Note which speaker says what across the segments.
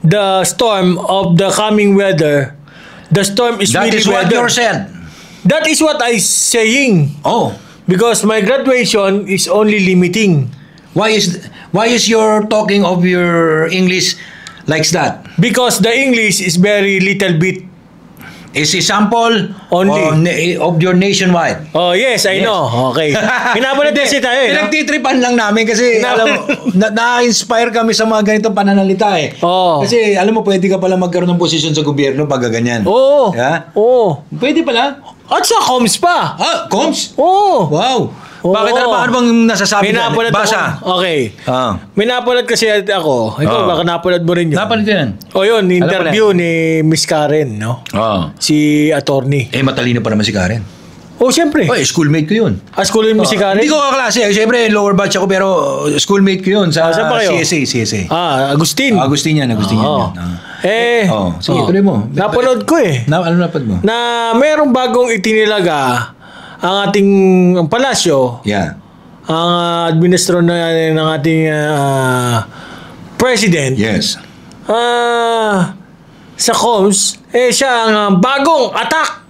Speaker 1: the storm of the coming weather. The storm is
Speaker 2: That
Speaker 1: really
Speaker 2: is what
Speaker 1: weather.
Speaker 2: you said.
Speaker 1: That is what I saying.
Speaker 2: Oh.
Speaker 1: Because my graduation is only limiting.
Speaker 2: Why is your talking of your English like that?
Speaker 1: Because the English is very little bit.
Speaker 2: Is a sample
Speaker 1: Only.
Speaker 2: of your nationwide?
Speaker 1: Oh, yes, I know. Okay. Pinapalit kasi tayo eh. No?
Speaker 2: Pinagtitripan lang namin kasi alam mo, na-inspire kami sa mga ganitong pananalita eh.
Speaker 1: Oo.
Speaker 2: Kasi alam mo, pwede ka pala magkaroon ng posisyon sa gobyerno pag ganyan.
Speaker 1: Oo.
Speaker 2: Yeah?
Speaker 1: Oo.
Speaker 2: Pwede pala.
Speaker 1: At sa comms pa.
Speaker 2: Ah, comms?
Speaker 1: Oo.
Speaker 2: Wow.
Speaker 1: Oo.
Speaker 2: Bakit ano bang nasasabi na?
Speaker 1: Pinapalit
Speaker 2: Basa.
Speaker 1: ako. Okay.
Speaker 2: Ah.
Speaker 1: Minapalit kasi ako. Ikaw, baka napalit mo rin yun.
Speaker 2: Napalit yan.
Speaker 1: O yun, interview ni Miss Karen, no?
Speaker 2: Ah.
Speaker 1: Si attorney.
Speaker 2: Matalino pa naman si Karen.
Speaker 1: Oh, siyempre.
Speaker 2: Schoolmate ko yun.
Speaker 1: School mo si Karen?
Speaker 2: Hindi ko kaklase. Siyempre, lower batch ako pero schoolmate ko yun sa
Speaker 1: saan pa kayo?
Speaker 2: CSA.
Speaker 1: Agustin.
Speaker 2: Agustin yan. Sige, tuloy mo.
Speaker 1: Napanood ko eh.
Speaker 2: Ano napad mo?
Speaker 1: Na mayroong bagong itinilaga ang ating palasyo.
Speaker 2: Yeah.
Speaker 1: Ang administro ng ating president.
Speaker 2: Yes.
Speaker 1: Sa comms, siya ang bagong attack.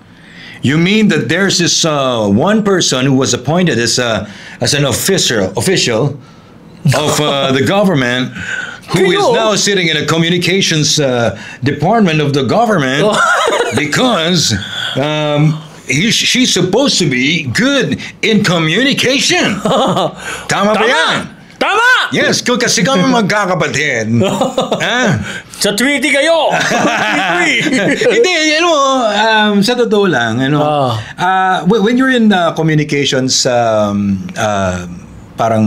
Speaker 2: You mean that there's this one person who was appointed as an official of the government who is now sitting in a communications department of the government because she's supposed to be good in communication. Tama ba yan?
Speaker 1: Tama!
Speaker 2: Yes, kasi kami magkakapatid.
Speaker 1: Sa Tweety kayo!
Speaker 2: Hindi, sa totoo lang, when you're in communications, parang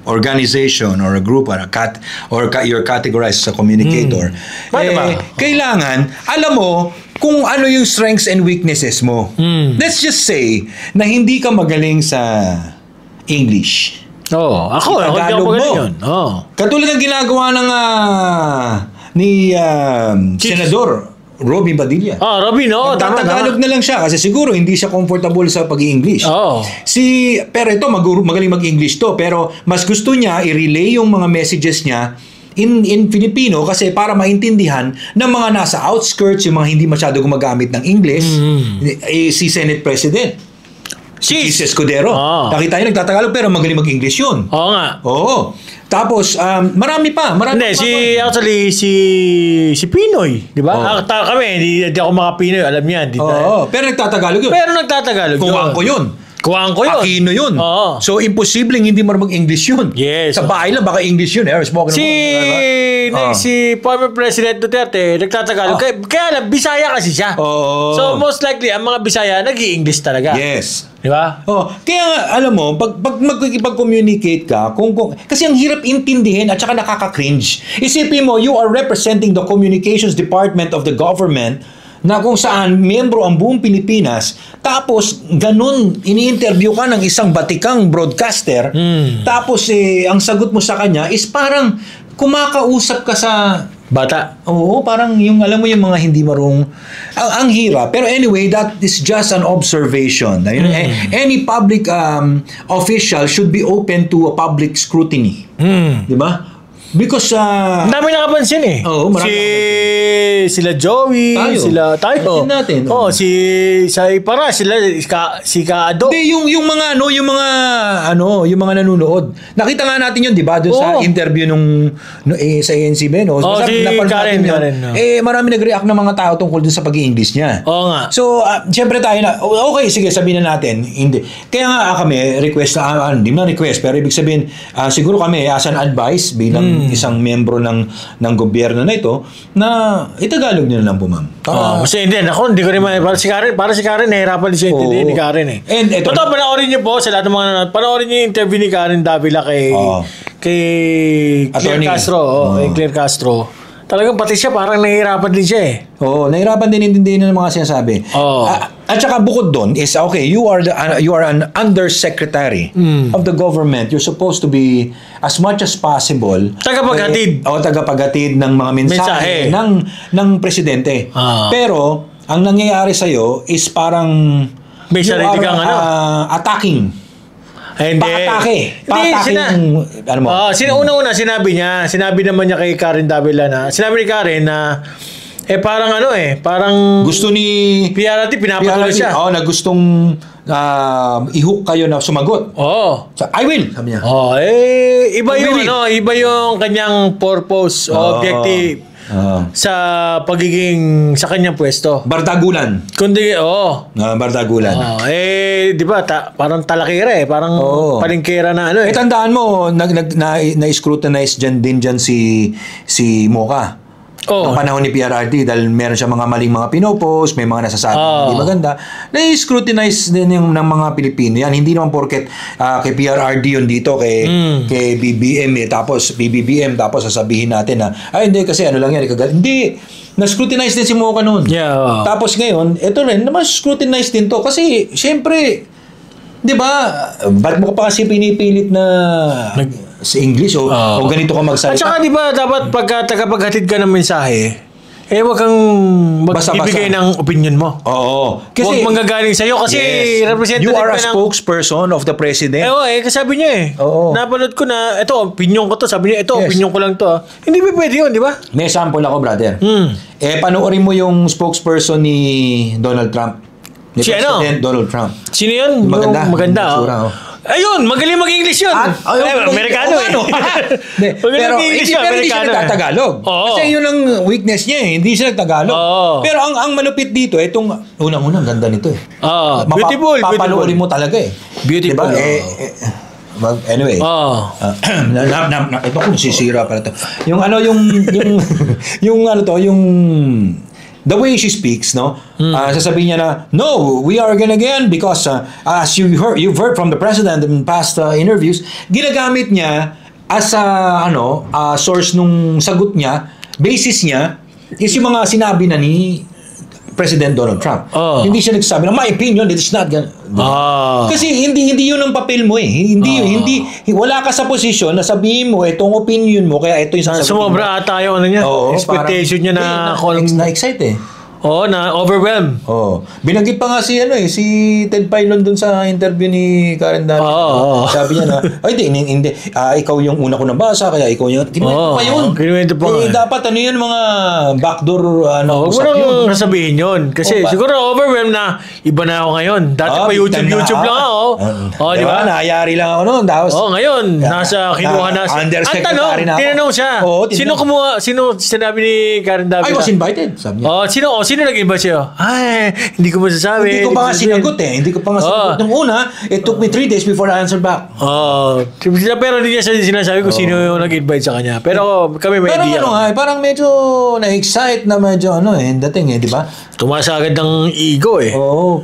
Speaker 2: organization or a group or you're categorized as a communicator, kailangan, alam mo, kung ano yung strengths and weaknesses mo. Let's just say na hindi ka magaling sa English.
Speaker 1: Ako
Speaker 2: Tagalog mo.
Speaker 1: yun.
Speaker 2: Katulad ng ginagawa ng ni Senador Robin Padilla.
Speaker 1: Robin,
Speaker 2: Tagalog na lang siya kasi siguro hindi siya comfortable sa pag-i-English. Pero ito, magaling mag-English to, pero mas gusto niya i-relay yung mga messages niya in Filipino kasi para maintindihan ng mga nasa outskirts, yung mga hindi masyado gumagamit ng English, si Senate President. Si Escudero. Nakita niyo nagtatagalog pero magaling mag-English yun.
Speaker 1: Oo nga.
Speaker 2: Oo. Tapos, marami pa.
Speaker 1: Actually, si Pinoy. Di ba? Kami, hindi ako mga Pinoy. Alam niyan.
Speaker 2: Pero nagtatagalog yun. Kuwang ko yun. Aquino yun. So, imposibleng hindi mo mag-English yun.
Speaker 1: Yes.
Speaker 2: Sa bahay lang, baka English yun.
Speaker 1: Si former President Duterte, nagtatagalog. Kaya lang, Bisaya kasi siya. So, most likely, ang mga Bisaya, nag-i-English talaga.
Speaker 2: Yes.
Speaker 1: Di ba?
Speaker 2: Kaya alam mo, pag magkikipag-communicate ka, kasi ang hirap intindihin at saka nakaka-cringe. Isipin mo, you are representing the communications department of the government na kung saan miyembro ang buong Pilipinas, tapos ganun, ini-interview ka ng isang batikang broadcaster, tapos ang sagot mo sa kanya is parang kumakausap ka sa
Speaker 1: bata.
Speaker 2: Oo, parang yung alam mo yung mga hindi marunong ang hirap. Pero anyway, that is just an observation. Any public official should be open to a public scrutiny. Di ba? Because
Speaker 1: dami nakapansin eh. Sila Joey, tayo.
Speaker 2: Natin.
Speaker 1: Si Ipara, si Kaado.
Speaker 2: Hindi, yung mga nanonood. Nakita nga natin yun, di ba? Doon sa interview sa ANCB, no?
Speaker 1: Si Karen.
Speaker 2: Marami nag-react ng mga tao tungkol doon sa pag-i-English niya.
Speaker 1: Oo nga.
Speaker 2: So, siyempre tayo na, okay, sige, sabihin na natin. Hindi. Kaya nga kami, hindi na request, pero ibig sabihin, siguro kami, as an advice, bilang isang membro ng gobyerno na ito, na itagalog nyo na lang po, ma'am.
Speaker 1: Kasi hindi ko rin para si Karen, nahirapan din siya intindihin ni Karen eh.
Speaker 2: And ito,
Speaker 1: panoorin niyo po sa lahat ng mga nanonood, panoorin niyo yung interview ni Karen Davila kay Claire Castro. Kay Claire Castro. Talagang pati siya, parang nahihirapan din siya eh.
Speaker 2: Nahihirapan din intindihin ng mga sinasabi. At saka bukod doon is, okay, you are an undersecretary of the government. You're supposed to be, as much as possible, tagapaghatid ng mga mensahe ng presidente. Pero, ang nangyayari sa'yo is parang
Speaker 1: may sarili kang
Speaker 2: attacking.
Speaker 1: Ay, hindi.
Speaker 2: Patake yung, ano mo?
Speaker 1: Una-una sinabi naman niya kay Karen Davila sinabi ni Karen na, parang parang
Speaker 2: gusto ni
Speaker 1: PRRD, pinapatuloy siya.
Speaker 2: Na gustong i-hook kayo na sumagot. So, I will, sabi niya.
Speaker 1: Iba yung kanyang purpose o objective. Sa pagiging sa kanyang pwesto.
Speaker 2: Bardagulan.
Speaker 1: Kundi,
Speaker 2: Bardagulan.
Speaker 1: Di ba, parang talakira parang palingkera na
Speaker 2: tandaan mo, na-scrutinize dyan si Mocha. Ang panahon ni PRRD dahil meron siya mga maling mga pinopost, may mga nasasabi hindi maganda. Na-scrutinize din yung ng mga Pilipino yan. Hindi naman porket kay PRRD yun dito, kay BBM tapos BBM, tapos sasabihin natin na, hindi kasi ano lang yan, hindi. Na-scrutinize din si Mocha noon. Tapos ngayon, ito rin, na-scrutinize din to. Kasi, syempre, di ba, ba't mo ka pa kasi pinipilit na sa English o ganito ka magsalita?
Speaker 1: At saka di ba dapat pagka tagapaghatid ka ng mensahe, wag kang magbibigay ng opinion mo.
Speaker 2: Kasi
Speaker 1: wag manggagaling sa'yo kasi representative
Speaker 2: you are a spokesperson of the president.
Speaker 1: Kasi sabi niya napanood ko na, ito, opinion ko to. Sabi niya, ito, opinion ko lang to. Hindi ba pwede yun, di ba?
Speaker 2: May sample ako, brother. Panoorin mo yung spokesperson ni Donald Trump. Ni President Donald Trump.
Speaker 1: Sino yun? Maganda. Ayun, magaling mag-English yun. Amerikano
Speaker 2: Pero hindi siya nagtatagalog. Kasi yun ang weakness niya Hindi siya nagtagalog. Pero ang malupit dito, itong unang-unang ganda nito
Speaker 1: Beautiful.
Speaker 2: Papanoorin mo talaga
Speaker 1: Beautiful.
Speaker 2: Diba? Anyway. Ito kung sisira pala to. Yung the way she speaks, sasabihin niya na, no, we are again because as you've heard from the president in past interviews, ginagamit niya as source nung sagot niya, basis niya, is yung mga sinabi na ni President Donald Trump. Hindi siya nagsasabi na, my opinion, it is not kasi hindi yun ang papel mo Hindi wala ka sa posisyon na sabihin mo itong opinion mo kaya ito yung sasabihin mo.
Speaker 1: Sumobra ata yung expectation niya na
Speaker 2: na-excite
Speaker 1: na-overwhelm.
Speaker 2: Binanggit pa nga si Ted Filon dun sa interview ni Karen Davila. Sabi niya na, hindi, ikaw yung una ko nabasa, kaya ikaw yung, kinuwento pa yun.
Speaker 1: Kinuwento pa
Speaker 2: dapat yun, mga backdoor,
Speaker 1: usap yun. Sasabihin yun. Kasi siguro overwhelmed na, iba na ako ngayon. Dati pa YouTube lang ako.
Speaker 2: Di ba? Nayari lang ako noon.
Speaker 1: Ngayon, nasa kinuha na. Ang tanong, tinanong siya. Sino sinabi ni Karen Davila?
Speaker 2: I was invited, sabi niya.
Speaker 1: Sino nag-iba siya? Hindi ko masasabi.
Speaker 2: Hindi ko pa nga sinagot Hindi ko pa nga sinagot. Nung una, it took me 3 days before I answered back.
Speaker 1: Pero hindi niya sinasabi kung sino yung nag-invite sa kanya. Pero kami may idea.
Speaker 2: Pero parang medyo na-excite na medyo dating di ba?
Speaker 1: Tumaas agad ng ego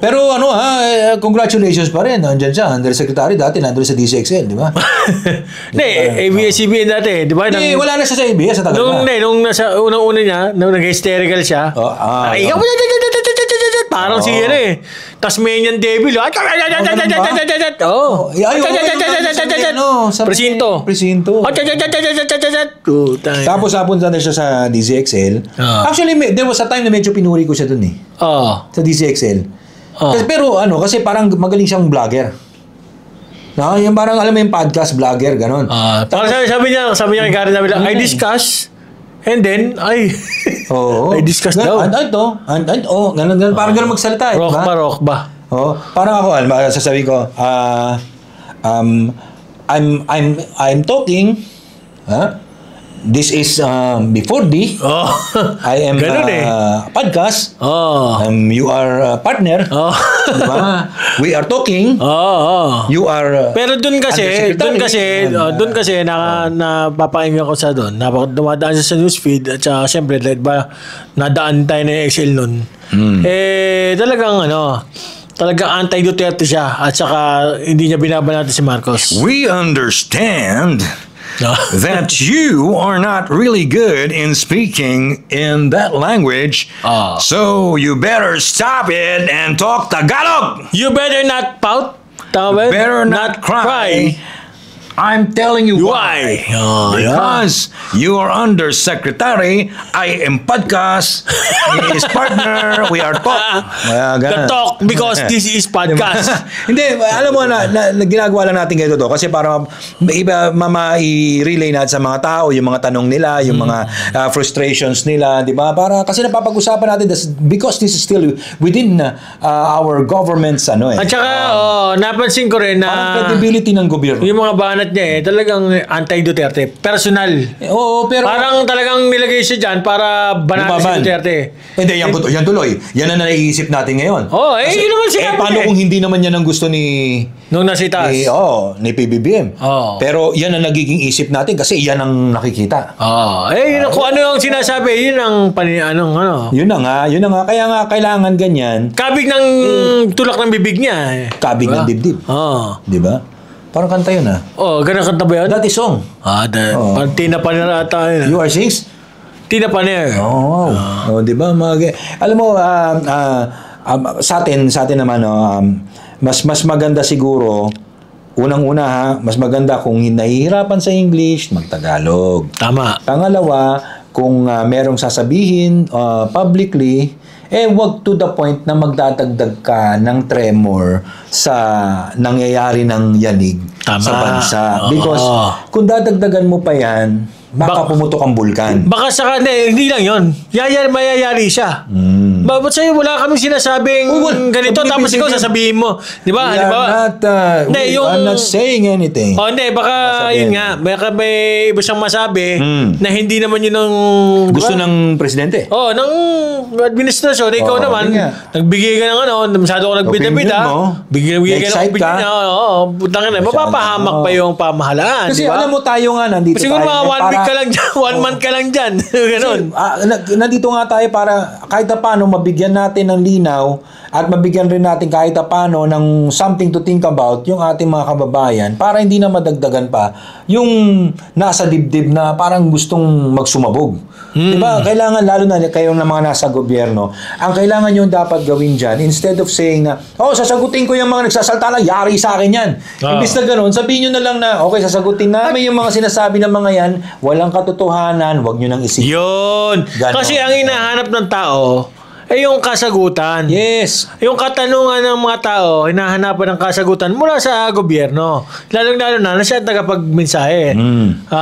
Speaker 2: Pero congratulations pa rin. Nandiyan siya, undersecretary dati, nandun sa DCXL, di ba?
Speaker 1: ABS-CBN dati, di ba?
Speaker 2: Wala na siya sa ABS, sa tagal na.
Speaker 1: Nung nasa unang-una niya, nung nag-hysterical siya, parang si Tasmanian Devil. Presinto.
Speaker 2: Tapos napunta na siya sa DCXL. Actually, there was a time na medyo pinuri ko siya dun sa DCXL. Pero kasi parang magaling siyang vlogger. Yung parang alam mo yung podcast vlogger, ganon.
Speaker 1: Sabi niya kay Karen Davila, I discuss. And then, I discuss daw.
Speaker 2: Ganun. Parang ganun magsalita.
Speaker 1: Rock ba?
Speaker 2: Parang ako, sasabihin ko, I'm talking, this is before I am podcast. You are a partner. Diba? We are talking. You are
Speaker 1: pero dun kasi napapakinggan ko sa doon. Dumadaan siya sa newsfeed at siyempre ba nadaan tayo ng Excel nun. Talagang anti-Duterte siya at saka hindi niya binabanatan si Marcos.
Speaker 2: We understand that you are not really good in speaking in that language. So you better stop it and talk Tagalog.
Speaker 1: You better not pout.
Speaker 2: You better not cry. I'm telling you
Speaker 1: Why? Oh,
Speaker 2: Because you are under secretary, I am podcast, he is partner, we are talk.
Speaker 1: The talk because this is podcast.
Speaker 2: Hindi, alam mo na ginagawa lang natin ganito kasi para i-relay natin sa mga tao yung mga tanong nila, yung mga frustrations nila, di ba? Para kasi napapag-usapan natin because this is still within our government's
Speaker 1: At saka, napansin ko rin na
Speaker 2: parang credibility ng gobyerno.
Speaker 1: Yung mga banat niya talagang anti-Duterte. Personal.
Speaker 2: Oo, pero
Speaker 1: parang talagang nilagay siya dyan para banatin si Duterte.
Speaker 2: Hindi, yan tuloy. Yan ang naiisip natin ngayon.
Speaker 1: Yun naman sinabi
Speaker 2: paano kung hindi naman yan ang gusto ni
Speaker 1: nung nasitas?
Speaker 2: Ni PBBM. Pero yan ang nagiging isip natin kasi yan ang nakikita.
Speaker 1: Kung ano yung sinasabi, yun ang
Speaker 2: Yun na nga. Kaya nga kailangan ganyan.
Speaker 1: Kabig ng tulak ng bibig niya.
Speaker 2: Kabig ng dibdib. Di ba? Parang kanta yun
Speaker 1: ganun kanta ba yun?
Speaker 2: That is song.
Speaker 1: Parang Tina Paner ata yun.
Speaker 2: You are sings?
Speaker 1: Tina Paner.
Speaker 2: Di ba? Alam mo, sa atin naman, mas maganda siguro, unang-una mas maganda kung nahihirapan sa English, mag-Tagalog.
Speaker 1: Tama.
Speaker 2: Pangalawa, kung merong sasabihin publicly, wag to the point na magdadagdag ka ng tremor sa nangyayari ng yanig sa bansa. Because kung dadagdagan mo pa yan, baka pumutok ang bulkan.
Speaker 1: Baka saka, hindi lang yun. Mayayari siya. Ba't sa'yo wala kaming sinasabing ganito tapos ikaw sasabihin mo. Di ba?
Speaker 2: I'm not saying anything.
Speaker 1: Hindi, baka yun nga. Baka may iba siyang masabi na hindi naman yun ang
Speaker 2: gusto ng presidente.
Speaker 1: ng administrasyon. Ikaw naman, nagbigay ka ng masyado ka nagbida-bida. Bigay ka ng opinion niya. Putang na, mapapahamak pa yung pamahalaan.
Speaker 2: Kasi alam mo tayo nga, nandito
Speaker 1: siguro
Speaker 2: tayo.
Speaker 1: Siguro mga 1 week ka lang dyan, 1 month ka lang dyan. Ganon.
Speaker 2: Nandito nga tayo para kahit na paano mabigyan natin ng linaw at mabigyan rin natin kahit na paano ng something to think about yung ating mga kababayan para hindi na madagdagan pa yung nasa dibdib na parang gustong magsumabog. Diba? Kailangan, lalo na kayong na mga nasa gobyerno, ang kailangan nyo dapat gawin dyan, instead of saying na, sasagutin ko yung mga nagsasalta lang, yari sa akin yan. Imbis na ganun, sabihin nyo na lang na, okay, sasagutin namin yung mga sinasabi ng mga yan, walang katotohanan, wag nyo nang isipin.
Speaker 1: Yun. Ganon. Kasi ang hinahanap ng tao, yung kasagutan.
Speaker 2: Yes.
Speaker 1: Yung katanungan ng mga tao, hinahanapan ng kasagutan mula sa gobyerno. Lalong-lalo na siya tagapagmensahe.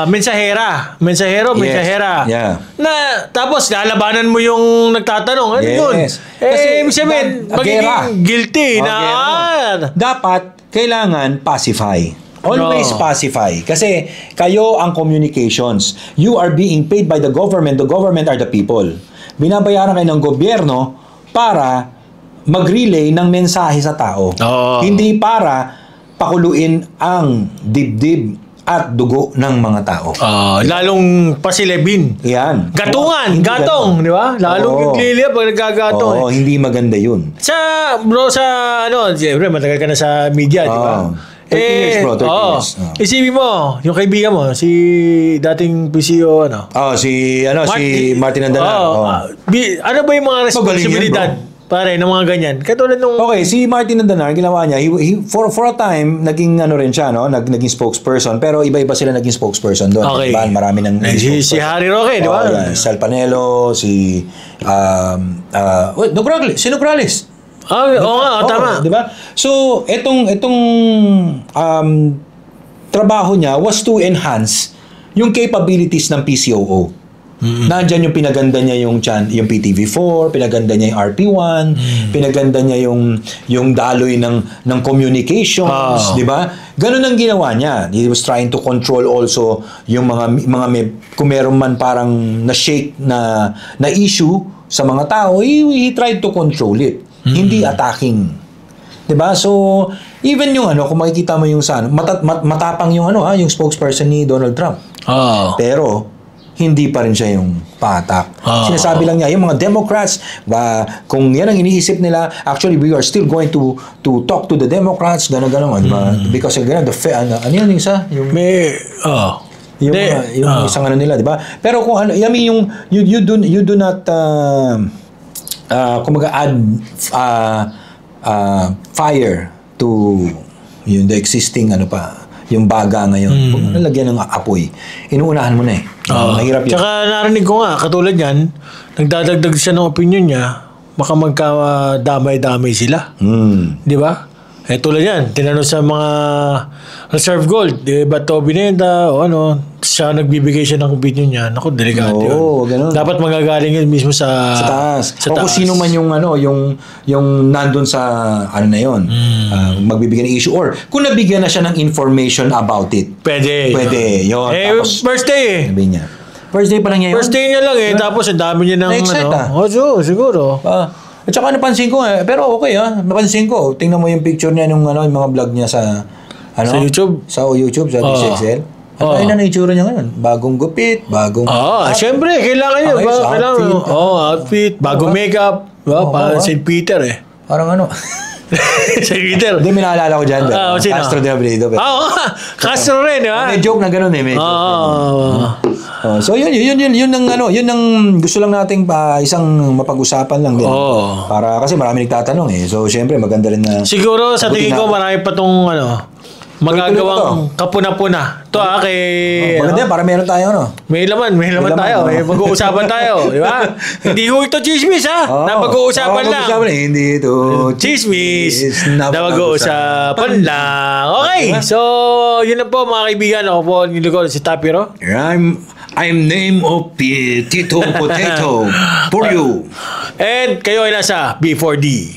Speaker 1: Mensahera. Mensahero, mensahera.
Speaker 2: Yeah.
Speaker 1: Na, tapos, lalabanan mo yung nagtatanong. Ano yun? Kasi, ibig sabihin, magiging guilty na.
Speaker 2: Dapat, kailangan pacify. Always pacify. Kasi, kayo ang communications. You are being paid by the government. The government are the people. Binabayaran kayo ng gobyerno para mag-relay ng mensahe sa tao. Hindi para pakuluin ang dibdib at dugo ng mga tao.
Speaker 1: Lalong pasilebin.
Speaker 2: Yan.
Speaker 1: Gatungan, gatong, di ba? Lalong nagliliya pag nagagatong.
Speaker 2: Hindi maganda yun.
Speaker 1: Siyempre, matagal ka na sa media, di ba?
Speaker 2: 30 years, bro. 30 years.
Speaker 1: Isipin mo, yung kaibigan mo, si dating PCO,
Speaker 2: si Martin Andanar.
Speaker 1: Ano ba yung mga responsibilidad pare ng mga ganyan? Katulad nung...
Speaker 2: Okay, si Martin Andanar, ginawa niya, for a time, naging rin siya, naging spokesperson, pero iba-iba sila naging spokesperson doon.
Speaker 1: Okay.
Speaker 2: Diba? Marami nang
Speaker 1: si Harry Roque, di ba?
Speaker 2: Sal Panelo, si Nograles.
Speaker 1: Tama.
Speaker 2: Diba? So, itong trabaho niya was to enhance yung capabilities ng PCOO. Nandiyan yung pinaganda niya yung PTV4, pinaganda niya yung RP1, pinaganda niya yung daloy ng communications, di ba? Ganun ang ginawa niya. He was trying to control also yung mga kung meron man parang na-shake na issue sa mga tao, he tried to control it. Hindi attacking. 'Di ba? So, even yung kung makikita mo yung matapang yung yung spokesperson ni Donald Trump. Pero hindi pa rin siya yung pa-attack. Sinasabi lang niya yung mga Democrats, kung yan ang iniisip nila, actually we are still going to talk to the Democrats, gano'n, di ba? Because ano yun yung isa? Yung isang nila, di ba? Pero kung yung you do not kumaga add fire to the existing yung baga ngayon. Huwag mo nalagyan ng apoy. Inuunahan mo na eh. Mahirap yun.
Speaker 1: Tsaka narinig ko nga, katulad yan, nagdadagdag siya ng opinion niya, baka magka-damay-damay sila. Di ba? Tulad yan, tinanong sa mga reserve gold, di ba to binenta o ano, siya nagbibigay siya ng opinion niya. Naku, delikado yun.
Speaker 2: Ganun.
Speaker 1: Dapat magagaling yun mismo sa
Speaker 2: taas.
Speaker 1: Sa
Speaker 2: o kung
Speaker 1: taas.
Speaker 2: sino man yung nandun sa ano na yun, magbibigay ng issue. Or kung nabigyan na siya ng information about it.
Speaker 1: Pwede.
Speaker 2: Yun. Tapos,
Speaker 1: First day
Speaker 2: sabi niya. First day pa lang niya yun?
Speaker 1: First day niya lang tapos ang dami niya ng
Speaker 2: Na-excite
Speaker 1: siguro.
Speaker 2: At saka napansin ko pero okay napansin ko. Tingnan mo yung picture niya nung yung mga vlog niya sa
Speaker 1: sa YouTube.
Speaker 2: Sa YouTube, sa DXL. Ano na itsura niya ngayon? Bagong gupit, bagong...
Speaker 1: Siyempre, kailangan yun.
Speaker 2: Outfit.
Speaker 1: Outfit, bagong makeup. Parang St. Peter
Speaker 2: Parang ano...
Speaker 1: St. Peter.
Speaker 2: Hindi, minaalala ko dyan. Castro de Abrego.
Speaker 1: Castro rin, di ba?
Speaker 2: May joke na gano'n So yun ang gusto lang nating isang mapag-usapan lang din. Para kasi marami nagtatanong So syempre maganda rin na
Speaker 1: siguro sa tingin ko marami pa tong magagawang kapuna-puna. Ito kay...
Speaker 2: maganda para meron tayo
Speaker 1: May laman tayo. May pag-uusapan tayo. Di ba? Hindi ho ito chismis na pag-uusapan lang.
Speaker 2: Hindi ito
Speaker 1: chismis. Na pag-uusapan lang. Okay. So, yun na po mga kaibigan. Ako po, nilugod si Tapiro.
Speaker 2: I'm name of Tito Potato for you.
Speaker 1: And kayo ay nasa B4D.